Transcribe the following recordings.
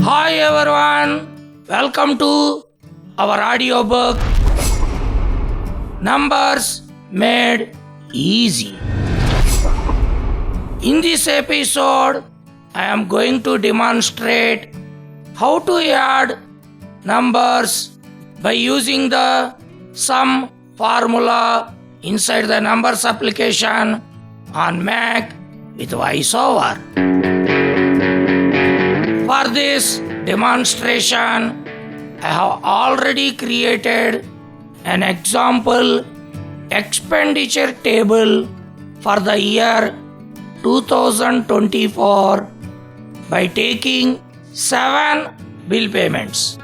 Hi everyone, welcome to our audiobook Numbers Made Easy. In this episode, I am going to demonstrate how to add numbers by using the sum formula inside the Numbers application on Mac with VoiceOver. For this demonstration, I have already created an example expenditure table for the year 2024 by taking 7 bill payments.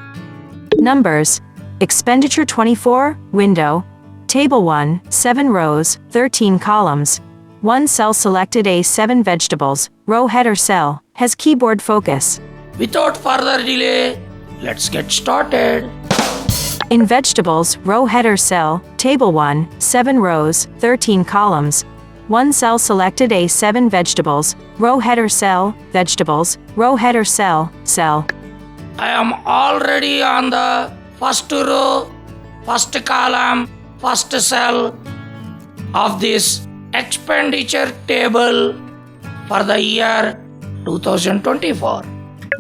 Numbers. Expenditure 24, window. Table 1, 7 rows, 13 columns. 1 cell selected A7 vegetables, row header cell, has keyboard focus. Without further delay, let's get started. In vegetables, row header cell, table 1, 7 rows, 13 columns. 1 cell selected A7 vegetables, row header cell, vegetables, row header cell, cell. I am already on the first row, first column, first cell of this expenditure table for the year 2024.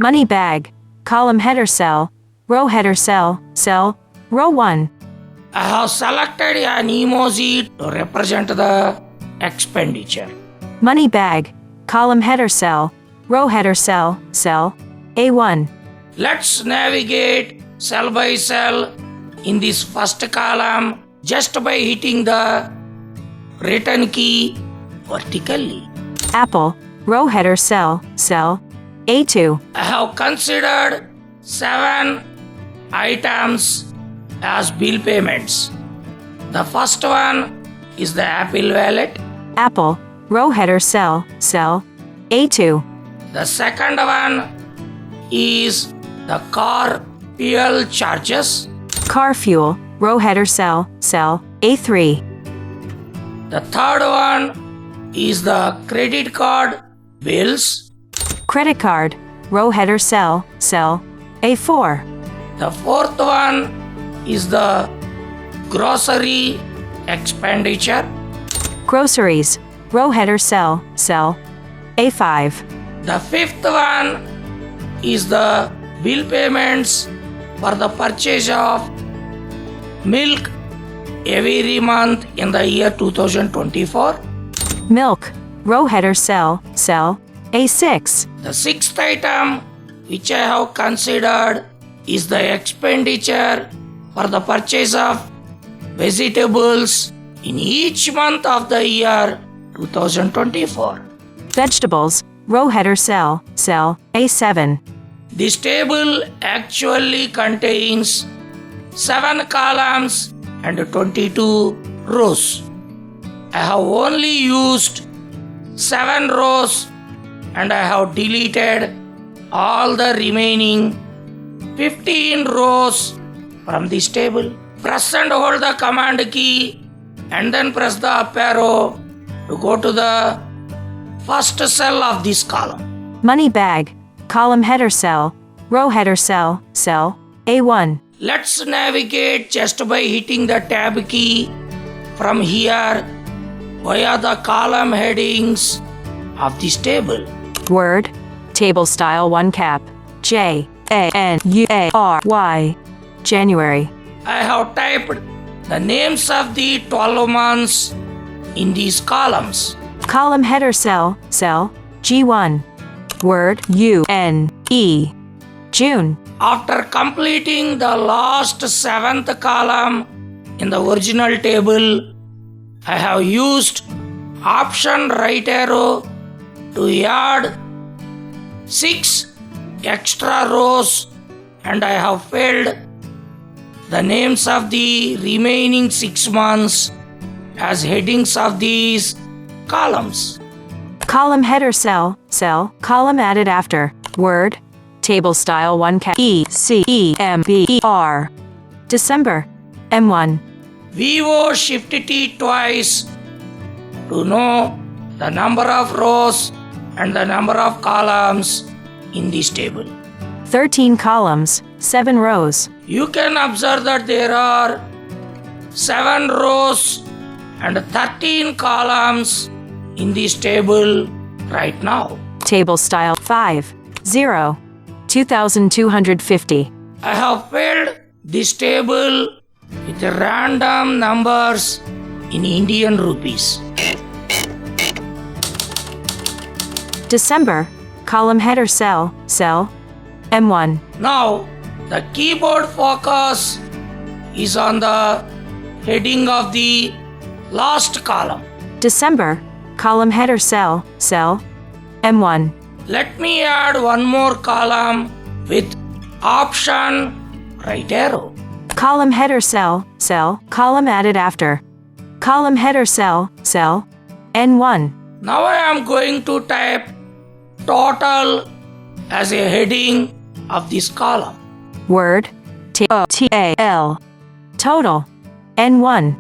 Money bag, column header cell, row header cell, cell, row 1. I have selected an emoji to represent the expenditure. Money bag, column header cell, row header cell, cell, A1. Let's navigate cell by cell in this first column just by hitting the return key vertically. Apple, row header cell, cell, A2. I have considered 7 items as bill payments. The first one is the Apple wallet. Apple, row header cell, cell, A2. The second one is the car fuel charges. Car fuel, row header cell, cell, A3. The third one is the credit card bills. Credit card, row header cell, cell, A4. The fourth one is the grocery expenditure. Groceries, row header cell, cell, A5. The fifth one is the bill payments for the purchase of milk every month in the year 2024. Milk, row header cell, cell, A6. The sixth item which I have considered is the expenditure for the purchase of vegetables in each month of the year 2024. Vegetables, row header cell, cell, A7. This table actually contains 7 columns and 22 rows. I have only used 7 rows and I have deleted all the remaining 15 rows from this table. Press and hold the command key and then press the up arrow to go to the first cell of this column. Money bag, column header cell, row header cell, cell, A1. Let's navigate just by hitting the tab key from here via the column headings of this table. Word, table style 1 cap, January. January. I have typed the names of the 12 months in these columns. Column header cell, cell, G1. Word, UNE. June. After completing the last 7th column in the original table, I have used option right arrow to add 6 extra rows and I have filled the names of the remaining 6 months as headings of these columns. Column header cell, cell, column added after. Word, table style 1 cap, ECEMBER. December, M1. VO Shift T twice to know the number of rows and the number of columns in this table. 13 columns, 7 rows. You can observe that there are 7 rows and 13 columns in this table right now. Table style 5, 0, 2250. I have filled this table with random numbers in Indian rupees. December, column header cell, M1. Now, the keyboard focus is on the heading of the last column. December, column header cell, M1. Let me add one more column with option right arrow. Column header cell, column added after. Column header cell, N1. Now I am going to type total as a heading of this column. Word, T-O-T-A-L. Total, N1.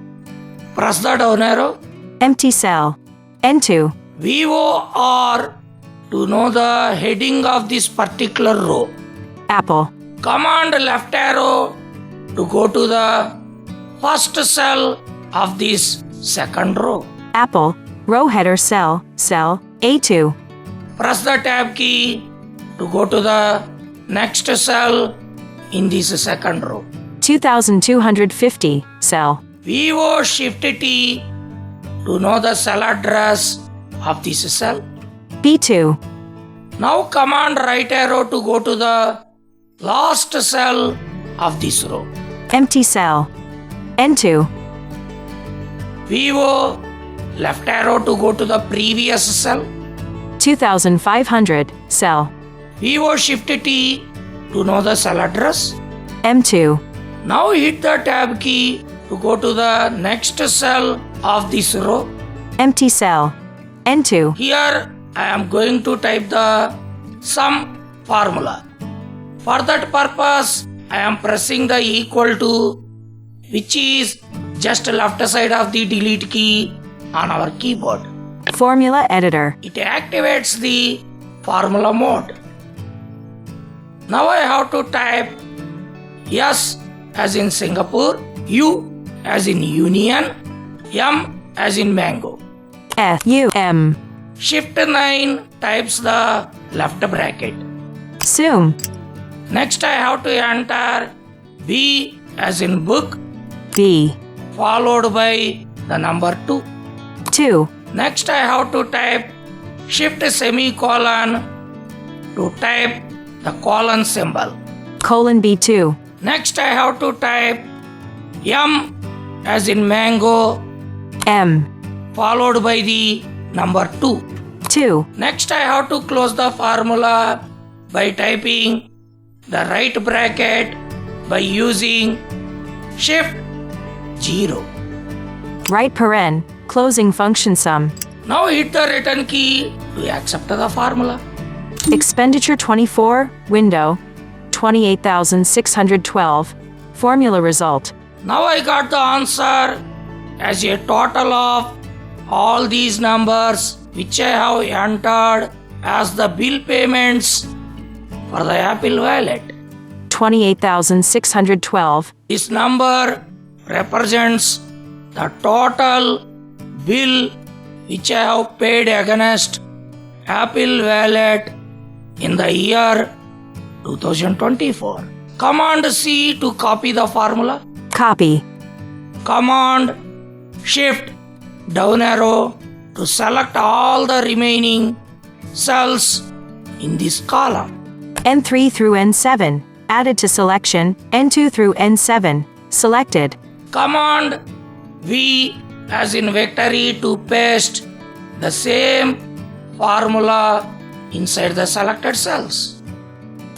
Press the down arrow. Empty cell, N2. VOR to know the heading of this particular row. Apple. Command left arrow to go to the first cell of this second row. Apple, row header cell, A2. Press the tab key to go to the next cell in this second row. 2250, cell. VO Shift T to know the cell address of this cell. B2. Now command right arrow to go to the last cell of this row. Empty cell, N2. VO left arrow to go to the previous cell. 2500, cell. VO Shift T to know the cell address. M2. Now hit the tab key to go to the next cell of this row. Empty cell, N2. Here I am going to type the sum formula. For that purpose, I am pressing the equal to, which is just left side of the delete key on our keyboard. Formula editor. It activates the formula mode. Now I have to type S as in Singapore, U as in Union, M as in Mango. S-U-M. Shift 9 types the left bracket. Zoom. Next I have to enter B as in book, B. followed by the number 2. 2. Next I have to type shift semicolon to type the colon symbol. Colon B2. Next I have to type M as in mango, M. followed by the number 2. 2. Next I have to close the formula by typing the right bracket by using shift 0. Right paren, closing function sum. Now hit the return key to accept the formula. Expenditure 24, window, 28,612. Formula result. Now I got the answer as a total of all these numbers which I have entered as the bill payments for the Apple Wallet. 28,612. This number represents the total bill which I have paid against Apple Wallet in the year 2024. Command C to copy the formula. Copy. Command Shift down arrow to select all the remaining cells in this column. N3 through N7. Added to selection. N2 through N7. Selected. Command V as in victory to paste the same formula inside the selected cells.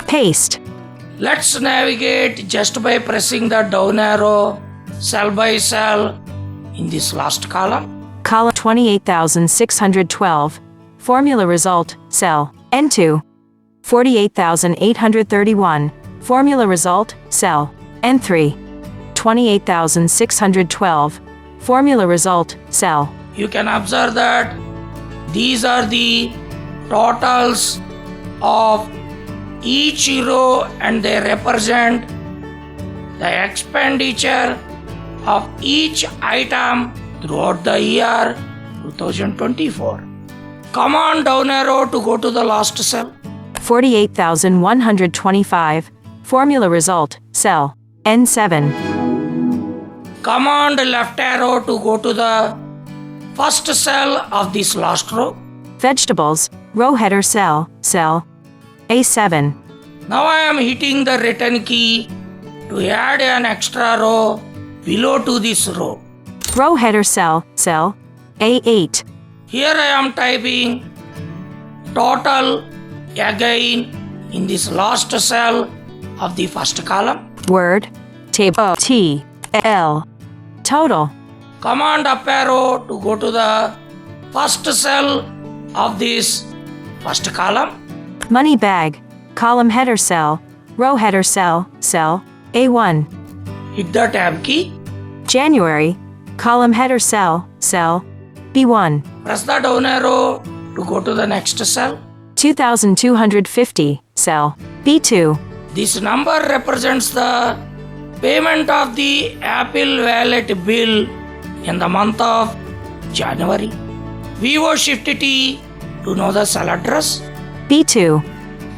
Paste. Let's navigate just by pressing the down arrow cell by cell in this last column. Column 28,612. Formula result, cell, N2. 48,831. Formula result, cell, N3. 28,612. Formula result, cell. You can observe that these are the totals of each row and they represent the expenditure of each item throughout the year 2024. Come on down arrow to go to the last cell. 48,125. Formula result, cell N7. Command left arrow to go to the first cell of this last row. Vegetables, row header cell A7. Now I am hitting the return key to add an extra row below to this row. Row header cell A8. Here I am typing total again in this last cell of the first column. Word, table TL. Total. Command up arrow to go to the first cell of this first column. Money bag, column header cell, row header cell A1. Hit the tab key. January, column header cell B1. Press the down arrow to go to the next cell. 2,250, cell B2. This number represents the payment of the Apple Wallet bill in the month of January. VO Shift T to know the cell address. B2.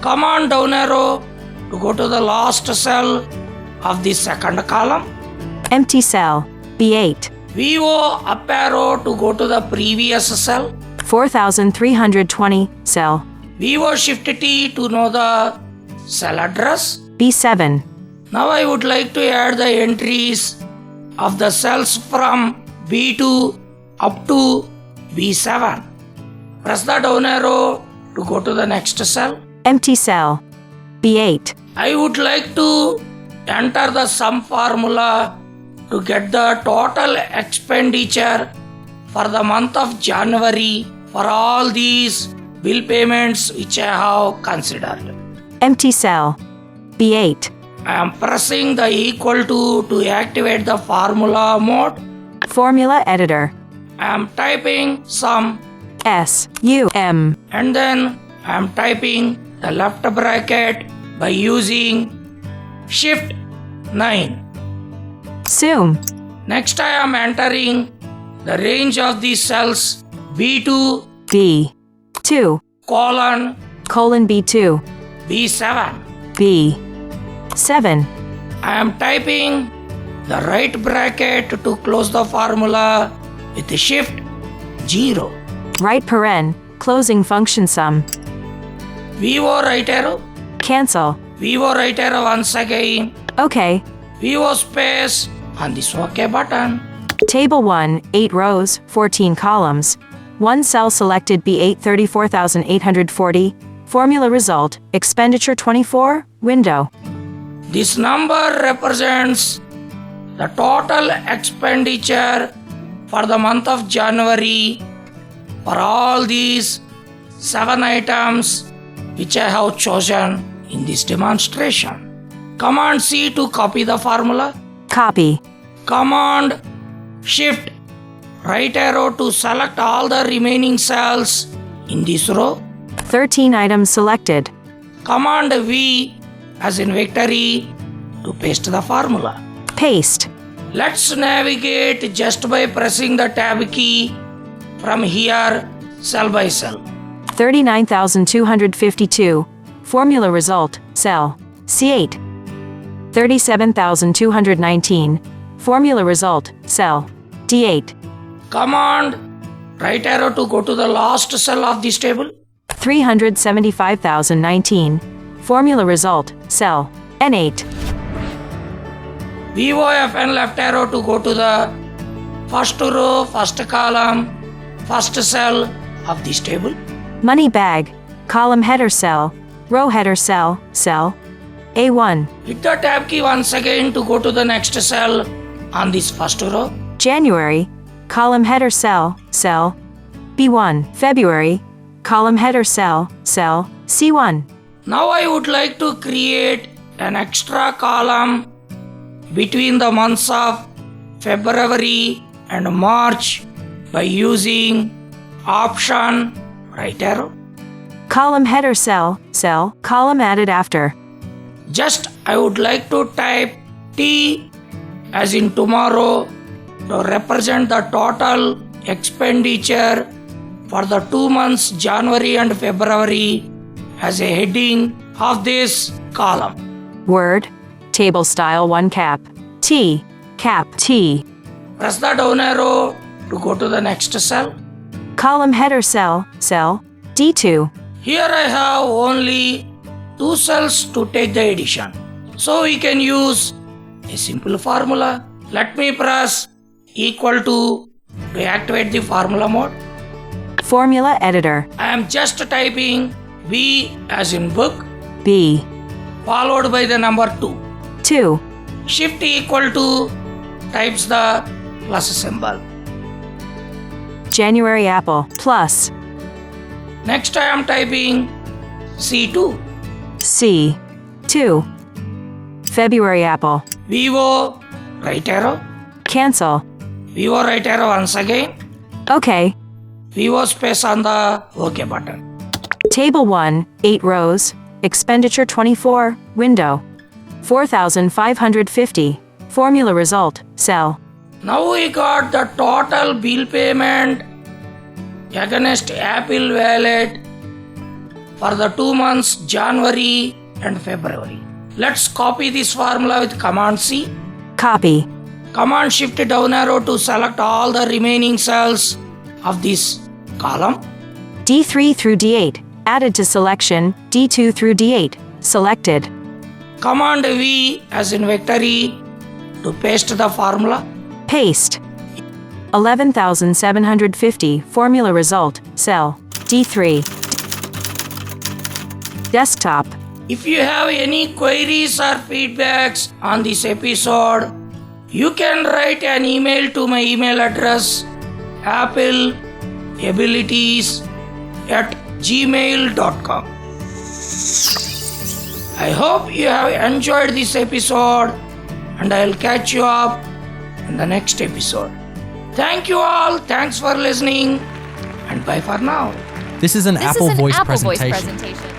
Command down arrow to go to the last cell of the second column. Empty cell B8. VO up arrow to go to the previous cell. 4,320, cell VO Shift T to know the cell address. B7. Now I would like to add the entries of the cells from B2 up to B7. Press the down arrow to go to the next cell. Empty cell B8. I would like to enter the sum formula to get the total expenditure for the month of January for all these bill payments which I have considered. Empty cell B8. I am pressing the equal to activate the formula mode. Formula editor. I am typing sum SUM. and then I am typing the left bracket by using Shift 9. Sum. Next I am entering the range of these cells B2 B2 colon B2 B7. B7. I am typing the right bracket to close the formula with Shift 0. Right paren, closing function sum. VO right arrow. Cancel. VO right arrow once again. OK. VO space on this OK button. Table 1, 8 rows, 14 columns. One cell selected B8 34,840. Formula result, expenditure 24, window. This number represents the total expenditure for the month of January for all these 7 items which I have chosen in this demonstration. Command C to copy the formula. Copy. Command Shift right arrow to select all the remaining cells in this row. 13 items selected. Command V as in victory to paste the formula. Paste. Let's navigate just by pressing the tab key from here cell by cell. 39,252. Formula result, cell C8. 37,219. Formula result, cell D8. Command right arrow to go to the last cell of this table. 375,019. Formula result, cell N8. VOFN left arrow to go to the first row, first column, first cell of this table. Money bag, column header cell, row header cell A1. Hit the tab key once again to go to the next cell on this first row. January, column header cell B1. February, column header cell C1. Now I would like to create an extra column between the months of February and March by using option right arrow. Column header cell, column added after. Just I would like to type T as in tomorrow to represent the total expenditure for the 2 months January and February as a heading of this column. Word, table style 1 cap, T, cap T. Press the down arrow to go to the next cell. Column header cell, D2. Here I have only 2 cells to take the addition. So we can use a simple formula. Let me press equal to activate the formula mode. Formula editor, I am just typing B as in book B, followed by the number 2. 2. Shift equal to types the plus symbol. January apple, plus, Next I am typing C2. C, 2. February apple, Vivo right arrow. cancel. Vivo right arrow once again. Okay. Vivo space on the OK button. Table 1, 8 rows, expenditure 24, window. 4,550. Formula result, cell. Now we got the total bill payment against Apple Wallet for the 2 months January and February. Let's copy this formula with Command C. Copy. Command Shift down arrow to select all the remaining cells of this column. D3 through D8, added to selection, D2 through D8, selected. Command V as in victory to paste the formula. Paste. 11,750. Formula result, cell, D3. Desktop. If you have any queries or feedbacks on this episode, you can write an email to my email address appleabilities@gmail.com. I hope you have enjoyed this episode and I'll catch you up in the next episode. Thank you all. Thanks for listening and bye for now. This is an Apple Voice Apple Voice presentation. presentation.